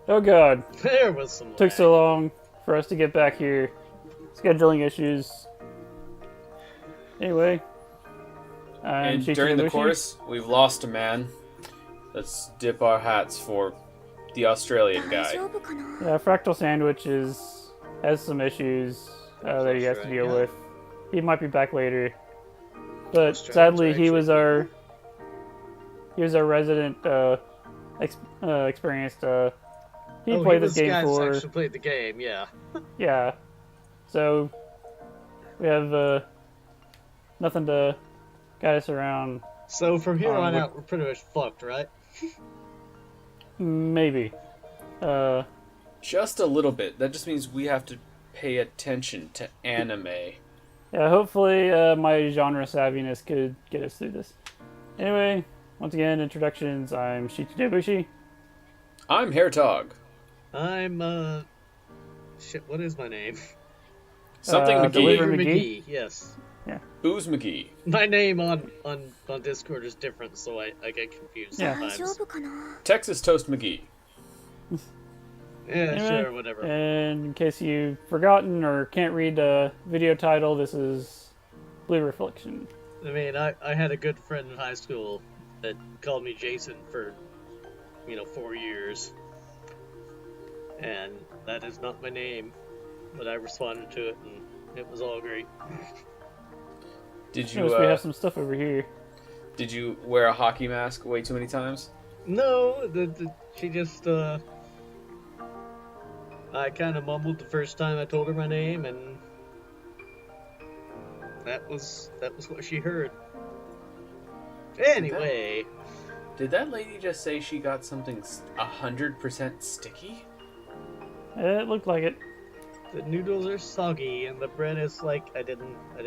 Oh god. There was some Took so long for us to get back here. Scheduling issues. Anyway. And during the course, we've lost a man. Let's dip our hats for the Australian guy. Yeah, Fractal Sandwich has some issues that he has to deal with. He might be back later. But sadly, he was our resident experienced. He played this game for. Actually played the game, yeah. Yeah, so we have nothing to guide us around. So from here on out, we're pretty much fucked, right? Maybe. Just a little bit. That just means we have to pay attention to anime. Yeah, hopefully my genre savviness could get us through this. Anyway, once again, introductions. I'm Shichi Debushi. I'm Hairtog. I'm, shit, what is my name? Something McGee. Deliver McGee? Yes. Yeah. Booze McGee. My name on Discord is different, so I get confused sometimes. Texas Toast McGee. Yeah, Anyway, sure, whatever. And in case you've forgotten or can't read the video title, this is Blue Reflection. I mean, I had a good friend in high school that called me Jason for, 4 years. And that is not my name, but I responded to it, and it was all great. Did you? We have some stuff over here. Did you wear a hockey mask way too many times? No, she just, I kind of mumbled the first time I told her my name, and that was what she heard. Anyway. Did that lady just say she got something 100% sticky? It looked like it. The noodles are soggy, and the bread is like, I didn't... I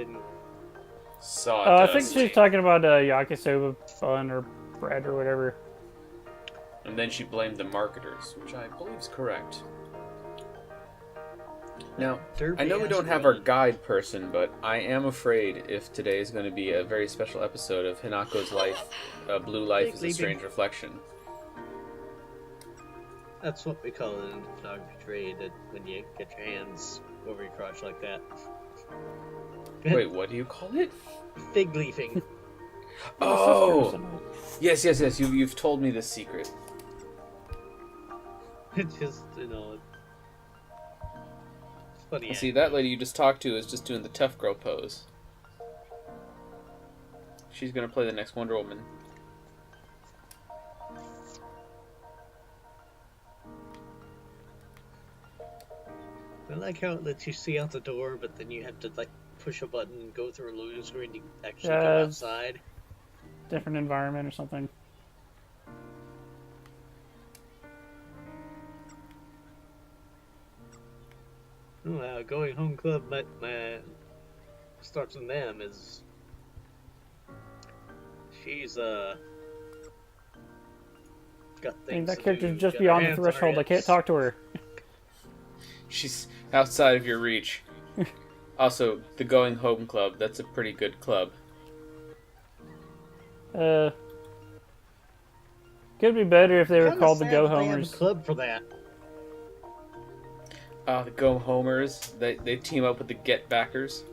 think she's talking about yakisoba bun or bread or whatever. And then she blamed the marketers, which I believe is correct. Now, I know we don't have our guide person, but I am afraid if today is going to be a very special episode of Hinako's life, Blue Life is a Strange Reflection. That's what we call it in the photography trade, that when you get your hands over your crotch like that. Wait, what do you call it? Fig leafing. Oh! Yes, you've told me this secret. It's just, it's funny. See, that lady you just talked to is just doing the tough girl pose. She's gonna play the next Wonder Woman. I like how it lets you see out the door, but then you have to, push a button and go through a loading screen to actually go outside. Different environment or something. Going home club, my starts on them is she's got things. I think that character's just beyond the threshold. I can't talk to her. She's outside of your reach. Also, the Going Home Club, that's a pretty good club. Could be better if they were called the Go Homers. Club for that. The Go Homers, they team up with the Get Backers.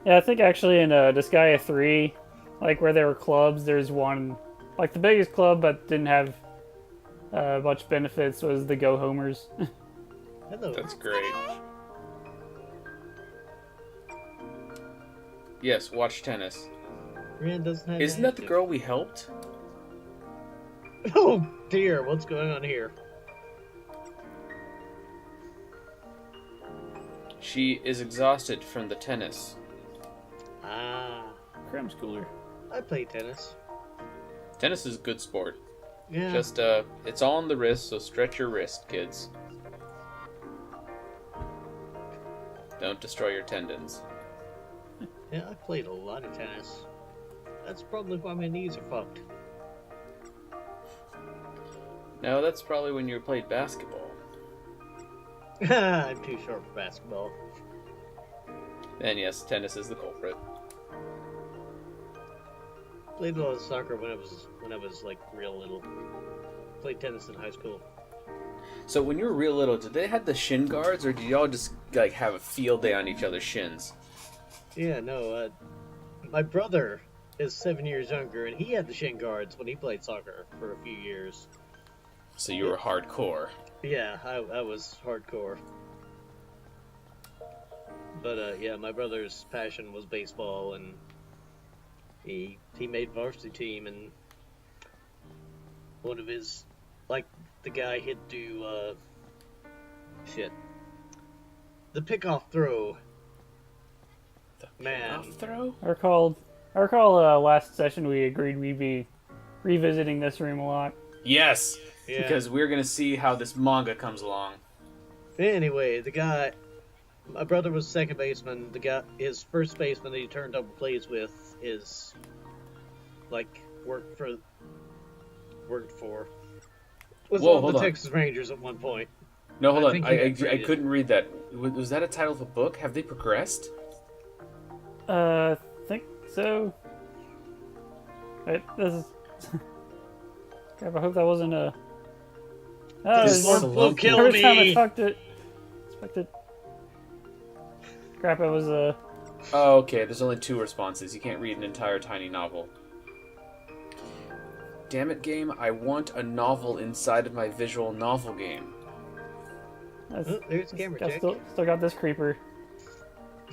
Yeah, I think actually in Disgaea 3, where there were clubs, there's one, the biggest club but didn't have much benefits was the Go Homers. Hello. That's great. Yes, watch tennis. Isn't that the girl we helped? Oh dear, what's going on here? She is exhausted from the tennis. Ah. Cram schooler. I play tennis. Tennis is a good sport. Yeah. Just, it's all on the wrist, so stretch your wrist, kids. Don't destroy your tendons. Yeah, I played a lot of tennis. That's probably why my knees are fucked. No, that's probably when you played basketball. I'm too short for basketball. And yes, tennis is the culprit. Played a lot of soccer when I was real little. Played tennis in high school. So when you were real little, did they have the shin guards, or did y'all just like have a field day on each other's shins? Yeah, no, my brother is 7 years younger, and he had the shin guards when he played soccer for a few years. So you were hardcore. Yeah, I was hardcore. But, yeah, my brother's passion was baseball, and he made varsity team, and one of his, like, the guy he'd do, the pickoff throw. Man. Off throw? I recall last session we agreed we'd be revisiting this room a lot. Yes! Yeah. Because we're gonna see how this manga comes along. Anyway, my brother was second baseman. His first baseman that he turned up and plays with is, like, worked for, was Whoa, on hold the on. Texas Rangers at one point. No, hold I on. think he got I traded. couldn't read that. Was that a title of a book? Have they progressed? Think so. Wait, this is. Crap, I hope that wasn't a. Oh, This it's one will kill every time I me. talked it. Expected. Crap, it was a. Oh, okay. There's only 2 responses. You can't read an entire tiny novel. Damn it, game. I want a novel inside of my visual novel game. Oh, there's the camera check. Still got this creeper.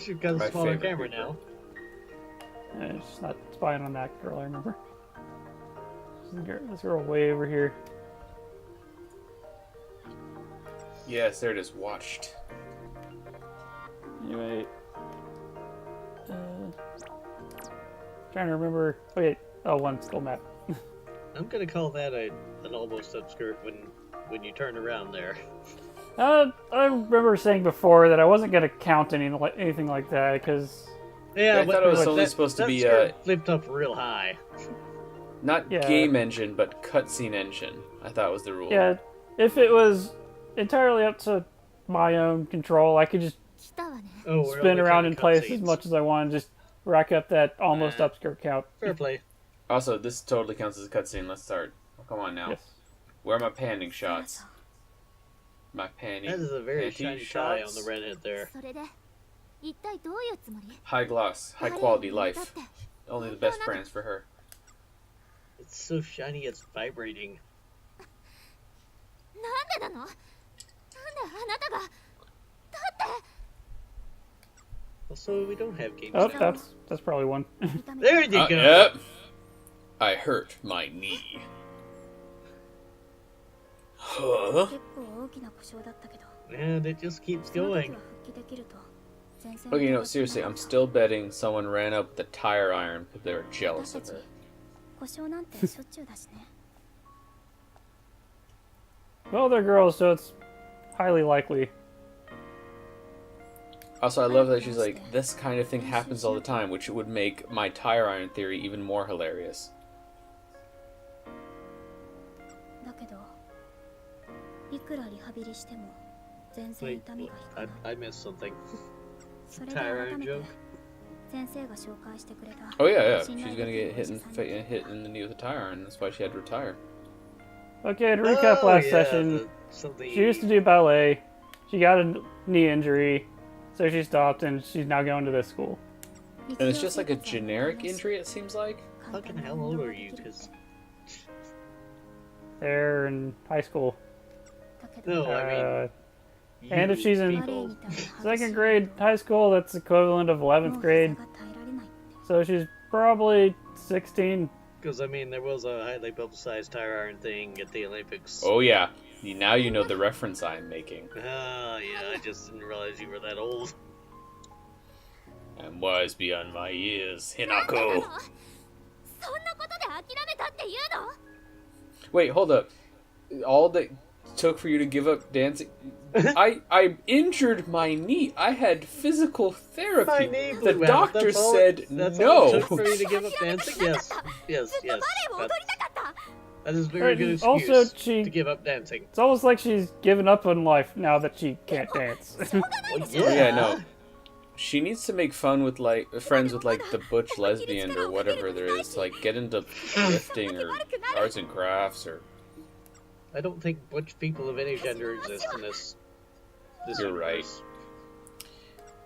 You've got My a smaller favorite camera creeper. now. It's just not spying on that girl, I remember. This girl way over here. Yes, there it is. Watched. Anyway. Trying to remember. Okay. Oh, one skull map. I'm gonna call that an almost upskirt when you turn around there. I remember saying before that I wasn't going to count anything like that, because... Yeah, I thought it was but only supposed to that be, skirt flipped up real high. Not Yeah. game engine, but cutscene engine. I thought was the rule. Yeah, if it was entirely up to my own control, I could just Oh, we're spin only around counting in place as cutscenes. much as I want, just rack up that almost Nah. upskirt count. Fair play. Also, this totally counts as a cutscene. Let's start. Oh, come on now. Yes. Where are my panning shots? My panning. That is a very panty shiny tie on shots? the redhead there. High gloss, high quality life. Only the best brands for her. It's so shiny it's vibrating. Also, we don't have games Oh, now. that's probably one. There you go! Yep. I hurt my knee. Huh? And it just keeps going. Okay, no, seriously, I'm still betting someone ran up with the tire iron because they were jealous of her. Well, they're girls, so it's highly likely. Also, I love that she's like, this kind of thing happens all the time, which would make my tire iron theory even more hilarious. Wait, I missed something. Tire iron joke? Oh yeah, she's gonna get hit in the knee with a tire iron. That's why she had to retire. Okay, to recap Oh, last yeah, session, something. she used to do ballet. She got a knee injury, so she stopped, and she's now going to this school. And it's just like a generic injury, it seems like. Fucking how old are you? Cause They're in high school. no, I mean. Uh, and if she's in people. second grade high school, that's equivalent of 11th grade. So she's probably 16. Because, I mean, there was a highly publicized tire iron thing at the Olympics. Oh yeah, now you know the reference I'm making. Ah, yeah, I just didn't realize you were that old. I'm wise beyond my years, Hinako. Wait, hold up. All that took for you to give up dancing? I injured my knee. I had physical therapy. My knee The blew out. doctor That's all- said that's no. all it took for you to give up dancing? Yes. That is a very good excuse Also, to give up dancing. It's almost like she's given up on life now that she can't dance. Well, Yeah, no. She needs to make fun with friends with the butch lesbian or whatever there is to get into lifting or arts and crafts or I don't think butch people of any gender exist in this You're right. universe.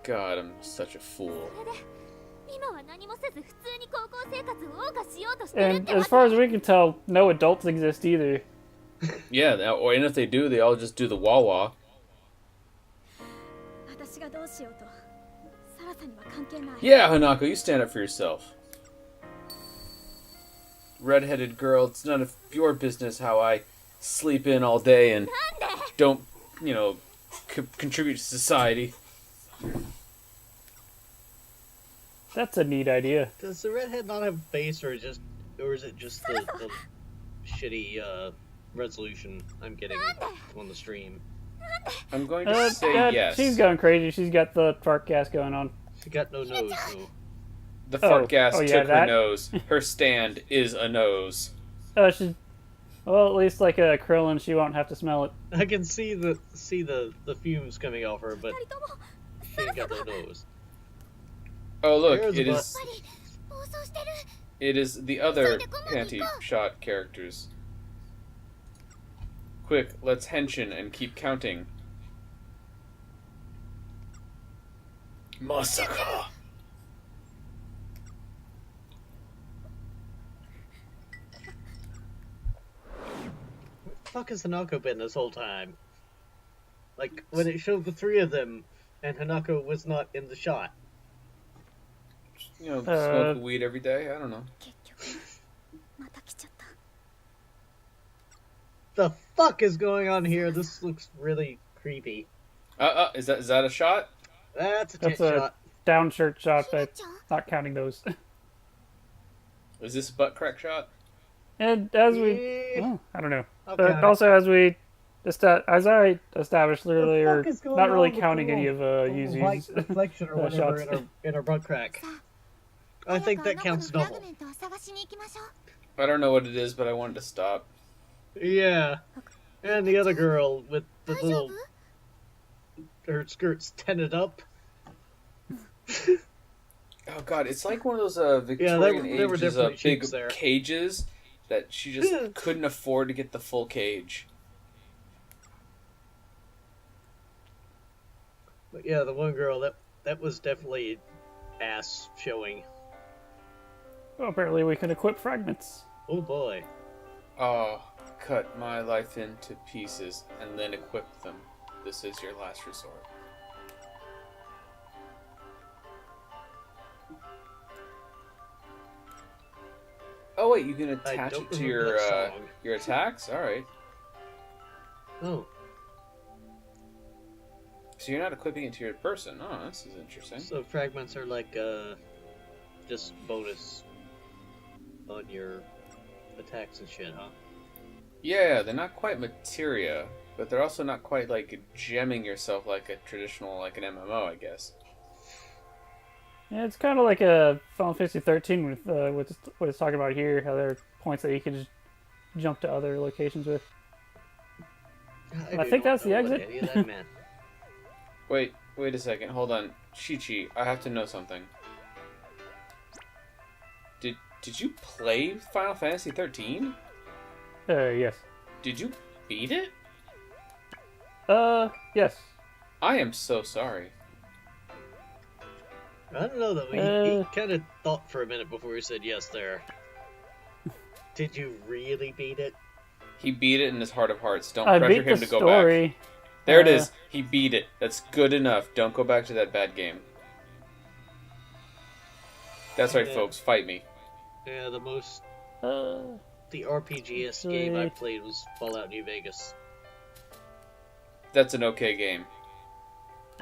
God, I'm such a fool. 今は何もせず普通に高校生活を謳歌しようとしてるっ And てわ as け far as we can tell, no adults exist either. Yeah, and if they do, they all just do the wah-wah. 私がどうしようとサラサには関係ない Yeah, Hanako, you stand up for yourself. Red-headed girl, it's none of your business how I sleep in all day and don't, contribute to society. That's a neat idea. Does the redhead not have a face, or is it just the shitty resolution I'm getting on the stream? I'm going to say yes. She's going crazy. She's got the fart gas going on. She got no nose, though. The fart gas yeah, took her that? nose. Her stand is a nose. Well, at least like a Krillin, she won't have to smell it. I can see the fumes coming off her, but 二人とも she ain't got no nose. Oh, look, There's it a is 暴走してる it is the other panty shot characters. Quick, let's henshin and keep counting. Masaka. Where the fuck has Hanako been this whole time? Like, when it showed the three of them, and Hanako was not in the shot. Smoke weed every day? I don't know. 結局また来ちゃった The fuck is going on here? This looks really creepy. Is that a shot? That's a tit That's a shot. down shirt shot, but ちゃん not counting those. Is this a butt crack shot? And as we, Yeah. well, I don't know. I'll But count it. also as I established earlier, fuck is going not really on with counting the any of White Yuzu's reflection or whatever shots. in her butt crack. I think that counts フラグ double. メントを探しに行きましょう I don't know what it is, but I wanted to stop. Yeah. And the other girl with the 大丈 little 夫 her skirts tented up. Oh god, it's like one of those Yeah, Victorian there were ages definitely big cheeks there. cages that she just couldn't afford to get the full cage. But yeah, the one girl that was definitely ass showing. Well, apparently we can equip fragments. Oh boy. Oh, cut my life into pieces and then equip them. This is your last resort. Oh wait, you can I attach don't it to remember that song. your attacks? Alright. Oh. So you're not equipping it to your person. Oh, this is interesting. So fragments are like just bonus on your attacks and shit, huh? Yeah, they're not quite materia, but they're also not quite like gemming yourself like a traditional, like an MMO, I guess. Yeah, it's kind of like a Final Fantasy 13 with what it's talking about here. How there are points that you can just jump to other locations with. I do think not that's the know what exit. any of that meant. Wait a second. Hold on. Chi-Chi, I have to know something. Did you play Final Fantasy 13? Yes. Did you beat it? Yes. I am so sorry. I don't know though. He kind of thought for a minute before he said yes there. Did you really beat it? He beat it in his heart of hearts. Don't I pressure beat him the to go story. back. There it is. He beat it. That's good enough. Don't go back to that bad game. That's right, Yeah. folks. Fight me. Yeah, the most Uh, the RPGest game I played was Fallout New Vegas. That's an okay game.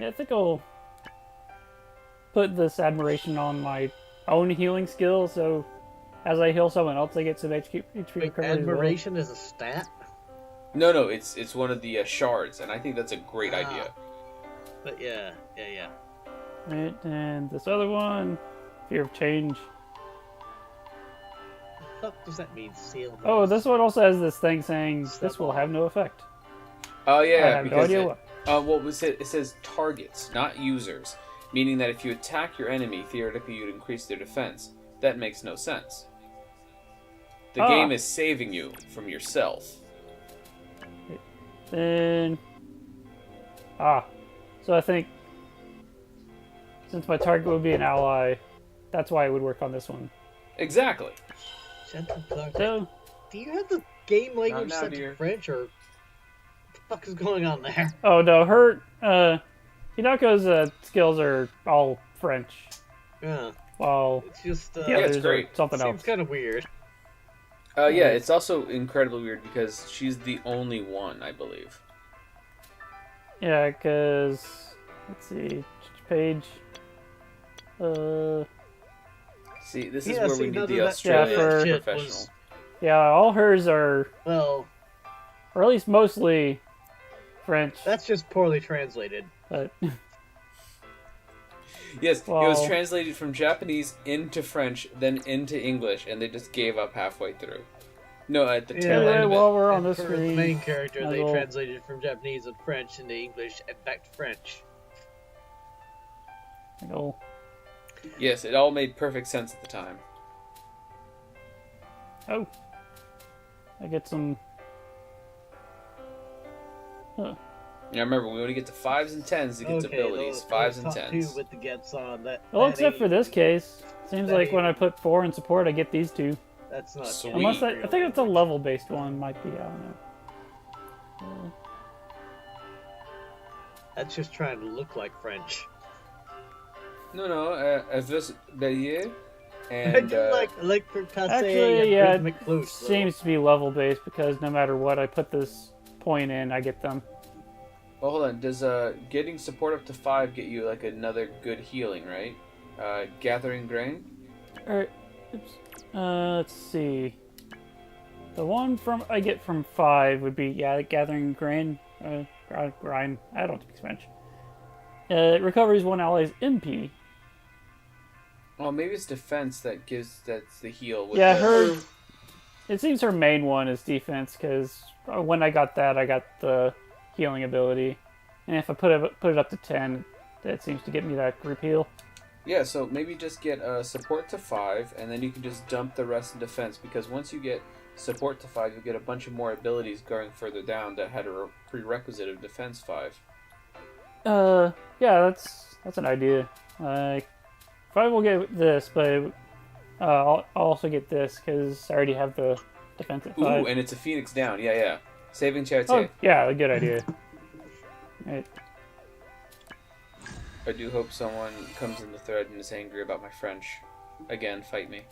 yeah, I think I'll put this admiration on my own healing skill, so as I heal someone else, I get some HP Wait, recovery as well. admiration is a stat? No, it's one of the shards, and I think that's a great Ah. idea. But yeah. Right, and this other one, fear of change. What the fuck does that mean? Seal. Oh, this one also has this thing saying this will have no effect. Oh I yeah, have no because idea what. what was it? It says targets, not users, meaning that if you attack your enemy, theoretically you'd increase their defense. That makes no sense. The game is saving you from yourself. Then... So I think since my target would be an ally, that's why it would work on this one. Exactly. Gentle Clark. So, Do you have the game language now, set dear. to French, or what the fuck is going on there? oh no, her, Hinako's skills are all French, Yeah, while it's just the Yeah, it's others are great. something seems else. kind of weird. Yeah, it's also incredibly weird because she's the only one, I believe. Yeah, because, let's see, page, See, this is Yeah, where see, we none need the of that Australian shit professional. was- yeah, all hers are, Well, or at least mostly French, that's just poorly translated. but, Yes, it Well- was translated from Japanese into French, then into English, and they just gave up halfway through. No, at the tail Anyway, end of well, it. we're on And this for the screen. main character, Might they as well- translated from Japanese and French into English and back to French. Oh, Yes, it all made perfect sense at the time. oh, I get some, Yeah, remember, we only get to 5s and 10s to get to abilities. 5s and top 10s. two with the gets on that. well, that except for ain't- this case. Seems that like ain't- when I put 4 in support, I get these two. That's not. Sweet. Unless I think it's a level-based one, might be, I don't know. That's just trying to look like French. No, Avis Bellier. I And, do like electric passe Actually, and yeah, rhythmic flutes. though. seems to be level-based because no matter what I put this point in, I get them. well, hold on. Does getting support up to 5 get you, like, another good healing, right? Gathering Grain? Alright, oops. Let's see. The one I get from 5 would be, yeah, Gathering Grain. Grind. I don't speak French. It recovers one ally's MP. Oh, maybe it's defense that's the heal. With Yeah, the- it seems her main one is defense, because when I got that, I got the healing ability. And if I put it up to 10, that seems to get me that group heal. Yeah, so maybe just get support to 5, and then you can just dump the rest in defense, because once you get support to 5, you get a bunch of more abilities going further down that had a prerequisite of defense 5. Yeah, that's an idea. Like, 5 will get this, but I'll also get this, because I already have the defense at 5. Ooh, and it's a Phoenix down. Yeah. Saving Chate. Oh, yeah, a good idea. Right. I do hope someone comes in the thread and is angry about my French. Again, fight me.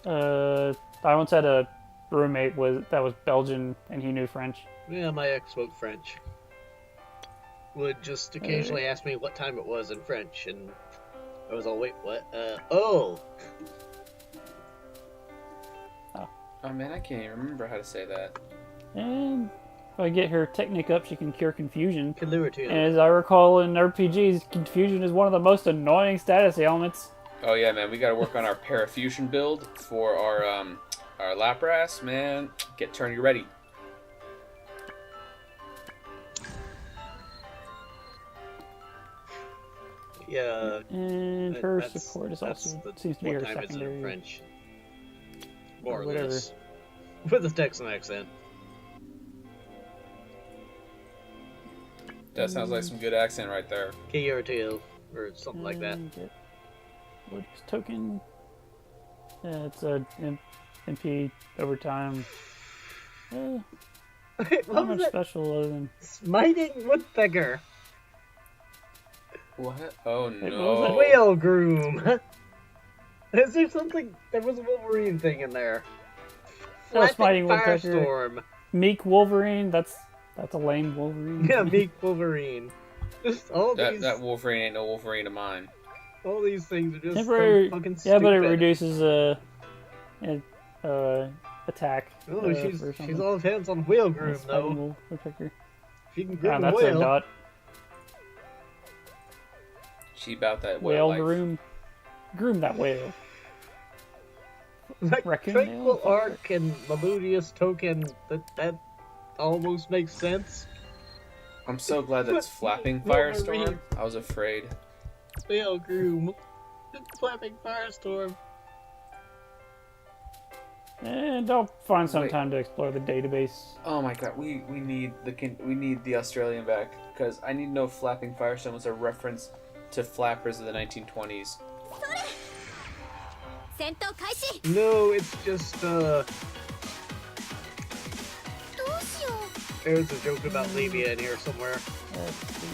I once had a roommate that was Belgian, and he knew French. Yeah, my ex spoke French. Would just occasionally ask me what time it was in French, and I was all, wait, what? Oh! Oh man, I can't even remember how to say that. And if I get her technique up, she can cure confusion. Can lure to you. And as I recall in RPGs, confusion is one of the most annoying status ailments. Oh yeah, man, we gotta work on our Parafusion build for our Lapras, man. Get turn ready. Yeah. And that- her that's- support is that's also the- seems to be her what time is it in secondary. French? More or whatever. less. With a Texan accent. That sounds like some good accent right there. KRTL, or something like that. And get Lotus token. Yeah, it's a MP over time. what Not was much that? special other than Smiting Woodpecker. What? Oh Hey, what was no. that? Whale Groom. Is there something? There was a Wolverine thing in there. Oh, Smiting Woodpecker. Firestorm. Meek Wolverine. That's a lame Wolverine. Yeah, Meek Wolverine. Just all these, That Wolverine ain't no Wolverine of mine. all these things are just Temporary. so fucking Yeah, stupid. but it reduces attack. Oh, for she's something. all hands on Whale Groom That's Smiting though. Woodpecker. She can Ah, grip a that's a whale. dot. She about that Whale life. groom. Groom that whale. Like Raccoon Tranquil Whale? Arc and Melodious Token. That almost makes sense. I'm so glad that's flapping Wolverine. Firestorm. I was afraid. Whale Groom. Flapping Firestorm. And I'll find some Wait. time to explore the database. Oh my god, we need the Australian back because I need to know if Flapping Firestone was a reference to flappers of the 1920s. 戦闘開始 No, it's just どうしよ there's a joke about Levia in here somewhere. Let's see.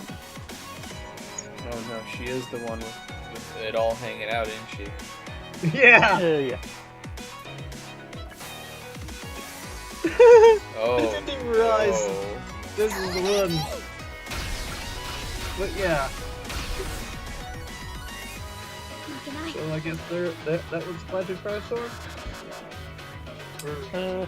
Oh no, she is the one with it all hanging out, isn't she? Yeah. Yeah. Oh. I didn't even realize Oh. this is the one. But yeah, う負けない so I guess that was Flapping Firestorm? Or I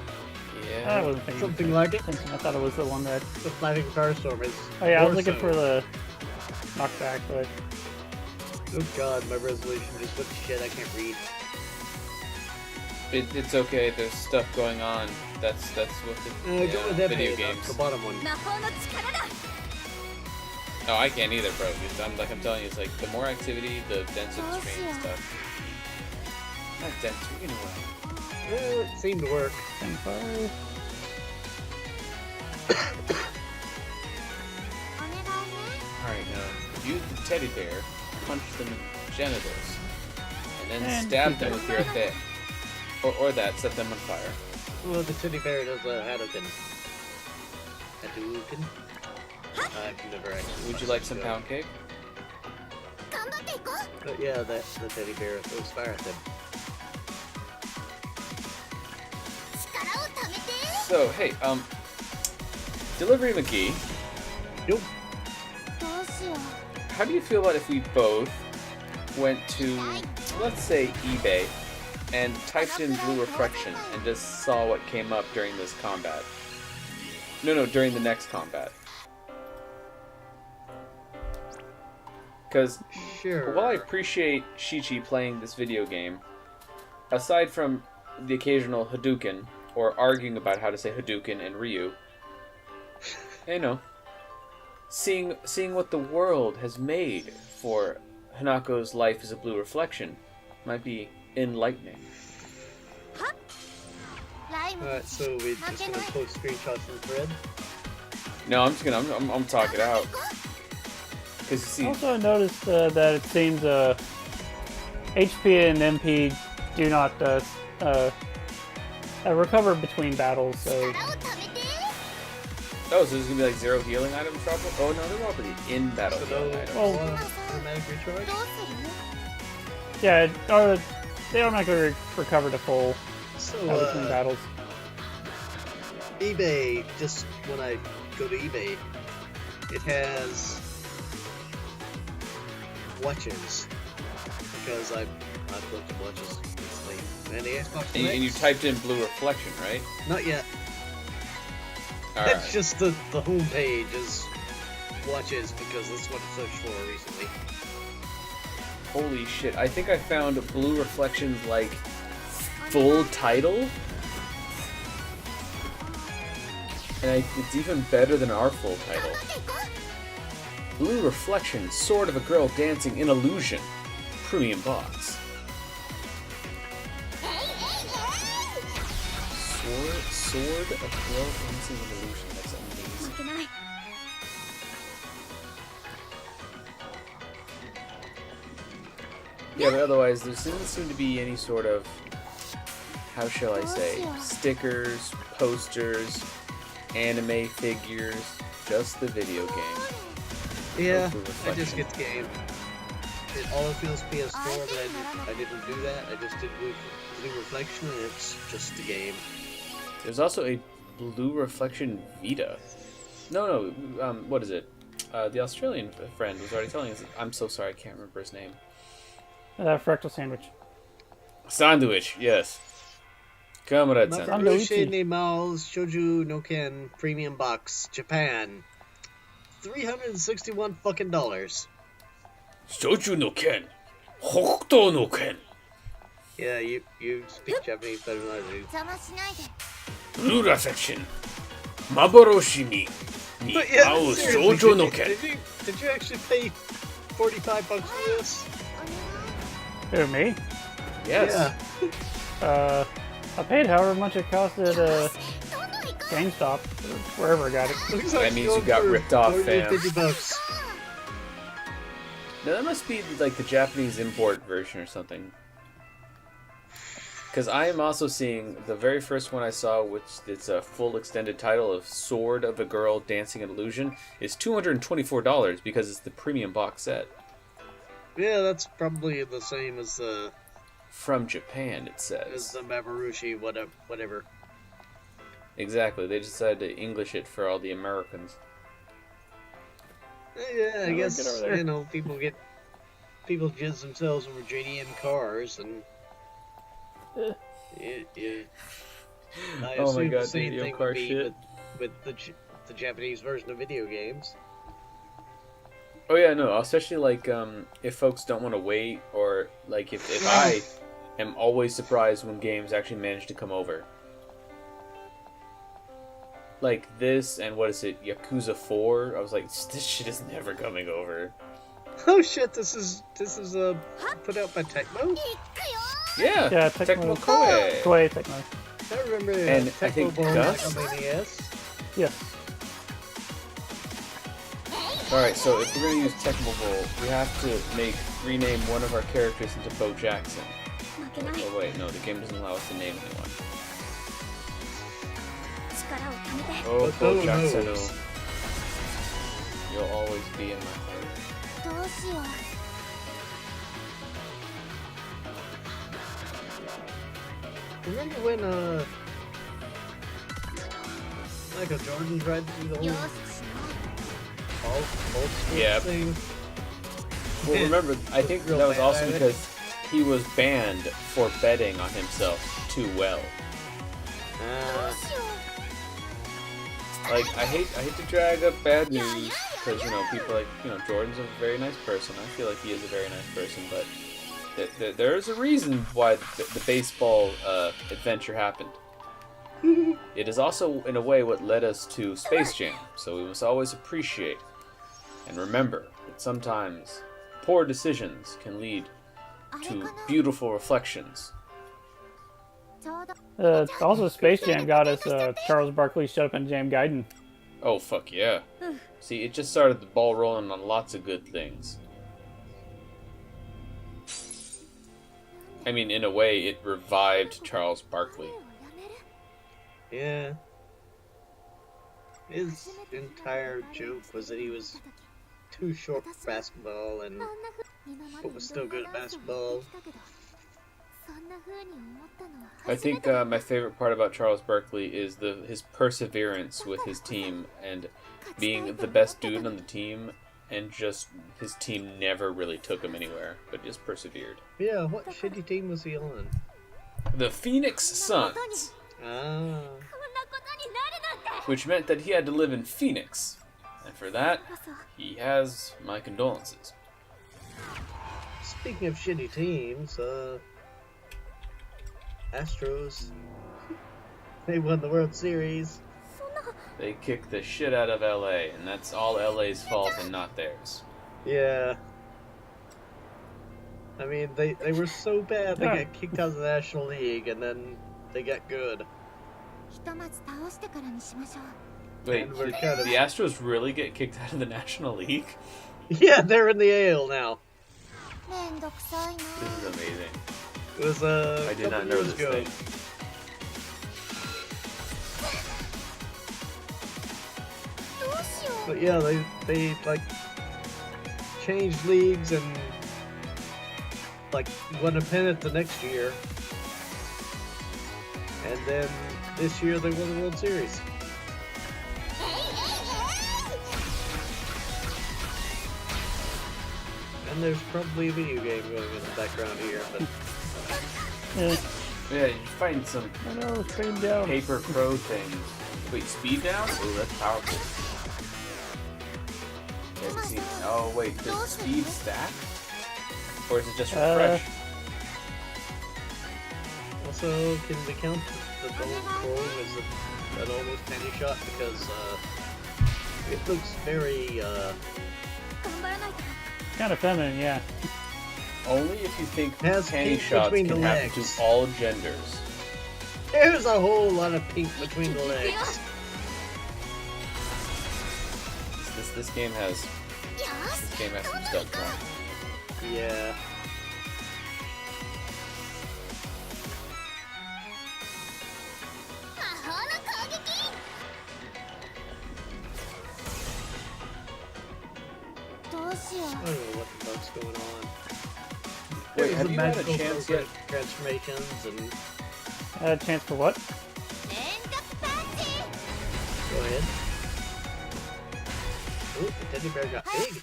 Yeah. wasn't thinking. something like it? I thought it was the one that. The Flapping Firestorm is. Oh yeah, I was more looking so. for the knockback, but Oh god, my resolution just went to shit, I can't read. It's okay. There's stuff going on. That's what the Go with that video page, games. the bottom one. 魔法の力だ No, I can't either, bro. Because I'm telling you, it's like the more activity, the denser the stream and stuff. Not denser, you know what? It seemed to work. Senpai. お願いね Alright, now use the teddy bear, punch them in the genitals, and then And stab keep them it. with your thing. Or that, set them on fire. Well, the teddy bear does a Hadouken. Hadouken? I've never actually. Would you like some pound cake? 頑張っていこう But yeah, the teddy bear throws fire at them. 力を貯めて So, hey, Delivery McGee, Nope. どうしよう how do you feel about if we both went to, let's say, eBay, and typed in blue reflection and just saw what came up during this combat? No, during the next combat. Because Sure. while I appreciate Shichi playing this video game, aside from the occasional Hadouken, or arguing about how to say Hadouken and Ryu, you know, seeing what the world has made for Hanako's life as a blue reflection might be enlightening. ライム Alright, so we just gonna post screenshots in the thread. No, I'm just gonna I'm talk it out. Because you see, Also, I noticed that it seems HP and MP do not recover between battles. So 力を貯めて oh, so there's gonna be like 0 healing items dropped? Oh no, they're probably in battle So healing no items. Well- automatic recharge? どうする yeah, they automatically recover to full So, between battles. eBay, just when I go to eBay, it has watches. Because I've looked at watches recently. And the Xbox One And you X? typed in blue reflection, right? Not yet. Alright. That's just the home page is watches because that's what I searched for recently. Holy shit, I think I found Blue Reflection's, like, full title. And it's even better than our full title. 頑張っていこ Blue Reflection, Sword of a Girl Dancing in Illusion. Premium box. うえいえいえい Sword of Girl Dancing in Illusion. That's amazing. 負けない Yeah, but otherwise, there doesn't seem to be any sort of, how shall I say, stickers, posters, anime figures, just the video game. Yeah, Blue I Reflection. just get the game. It all feels PS4, but I didn't do that. I just did Blue Reflection, and it's just the game. There's also a Blue Reflection Vita. No, what is it? The Australian friend was already telling us. I'm so sorry, I can't remember his name. Fractal sandwich. Sandwich, yes. Comrade Not Sandwich. Sandwich. Marushi Nemal's Shouju no Ken Premium Box, Japan. $361 fucking dollars. Shouju no Ken. Hokuto no Ken. Yeah, you speak Japanese better than I do. 邪魔しないで Blue Reflection. Maboroshi ni But yeah, ao seriously, shoujo no Ken. did you actually pay $45 for this? お願い Who, me? Yes. Yeah. I paid however much it cost at GameStop or wherever I got it. Looks That like means going you got for ripped off, 40 to fam. 50 bucks. No, that must be like the Japanese import version or something. Because I am also seeing the very first one I saw, which it's a full extended title of Sword of a Girl Dancing an Illusion, is $224 because it's the premium box set. Yeah, that's probably the same as From Japan, it says. the Mabarushi whatever. Exactly, they decided to English it for all the Americans. Yeah, I guess get over there. you know people jizz themselves over JDM cars, and Eh. I Oh my assume God, the same JDM thing car would be shit. with the Japanese version of video games. Oh yeah, no, especially like if folks don't want to wait, or like if I am always surprised when games actually manage to come over. Like this and what is it, Yakuza 4? I was like, this shit is never coming over. Oh shit! This is put out by Tecmo. Yeah, Yeah, Tecmo Tecmo. Koei. Koei Tecmo. I remember And Tecmo I think Bowl Gus? back on the NES. Yes. Alright, so if we're gonna use Tecmo Bowl, we have to rename one of our characters into Bo Jackson. Oh wait, no, the game doesn't allow us to name anyone. Oh, Bo Bo Jackson, knows. you'll always be in my heart. Remember when Michael Jordan tried to do the whole old sports Yep. thing? Well, remember, I think Real that was bad also at it. because he was banned for betting on himself too well. Like, I hate to drag up bad news because people are like Jordan's a very nice person. I feel like he is a very nice person, but there is a reason why the baseball adventure happened. It is also, in a way, what led us to Space Jam. So we must always appreciate and remember that sometimes poor decisions can lead to beautiful reflections. Also, Space Jam got us Charles Barkley Shut Up and Jam Gaiden. Oh, fuck yeah. See, it just started the ball rolling on lots of good things. I mean, in a way, it revived Charles Barkley. Yeah. His entire joke was that he was too short for basketball but was still good at basketball. I think my favorite part about Charles Barkley is his perseverance with his team and being the best dude on the team, and just his team never really took him anywhere, but just persevered. Yeah, what shitty team was he on? The Phoenix Suns, Ah. which meant that he had to live in Phoenix, and for that, he has my condolences. Speaking of shitty teams, Astros, they won the World Series. They kicked the shit out of LA, and that's all LA's fault and not theirs. Yeah. I mean, they were so bad they got kicked out of the National League, and then they got good. Wait, And we're did kind of- the Astros really get kicked out of the National League? Yeah, they're in the AL now. This is amazing. It was I did not know years this ago. thing. But yeah, they like changed leagues and like won a pennant the next year, and then this year they won the World Series. And there's probably a video game going in the background here, but Yeah, you find some I know, speed down. Paper Pro things. Wait, speed down? Oh, that's powerful. Yeah, see. Oh, wait, does speed stack? Or is it just refresh? also can we count the Golden Crow as an almost penny shot because it looks very Kind of feminine, yeah. Only if you think Has panty feet shots between can the happen legs. to all genders. There's a whole lot of pink between the legs. This game has some stuff going. Yeah. I don't know what the fuck's going on. Wait, There's have the you had a magical chance yet? transformations and A chance for what? go ahead. Ooh, the teddy bear got big.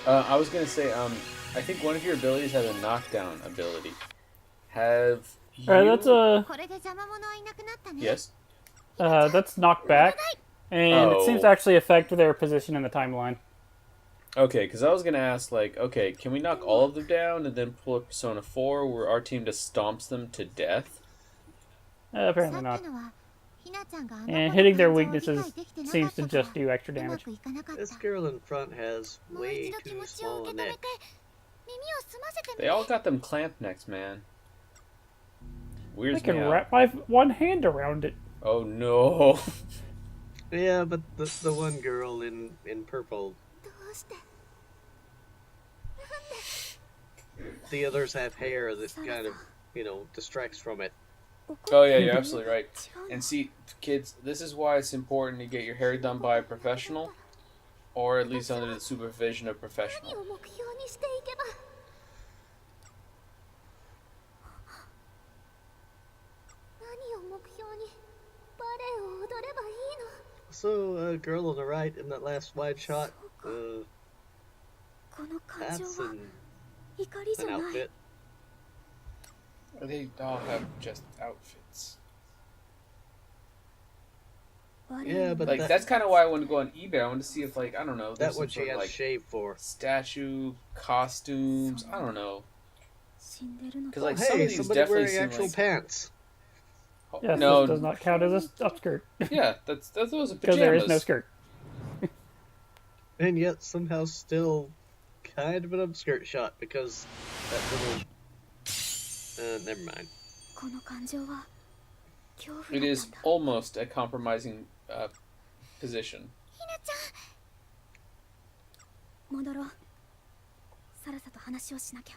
I was gonna say, I think one of your abilities has a knockdown ability. Have you? Alright, that's Yes. that's knocked back, and it seems to Oh. actually affect their position in the timeline. Okay, because I was gonna ask, like, okay, can we knock all of them down and then pull a Persona 4 where our team just stomps them to death? Apparently not. And hitting their weaknesses seems to just do extra damage. This girl in front has way too small a neck. They all got them clamp necks, man. I Weirds can me out. wrap my one hand around it. Oh no. Yeah, but the one girl in purple, the others have hair that kind of, distracts from it. Oh yeah, you're absolutely right. And see, kids, this is why it's important to get your hair done by a professional, or at least under the supervision of a professional. So, girl on the right in that last wide shot, that's an outfit. They all have just outfits. Yeah, but Like that's kind of why I want to go on eBay. I want to see if, like, I don't know, that's there's what some she sort has of, like, shaved for. statue costumes. I don't know. Because like some Hey, of these somebody definitely wearing seem actual like pants. Yes, no, this does not count as a upskirt. yeah, that's those are Because pajamas. there is no skirt. And yet somehow still kind of an upskirt shot because that little... never mind. It is almost a compromising position. 戻ろうサラサと話をしなきゃ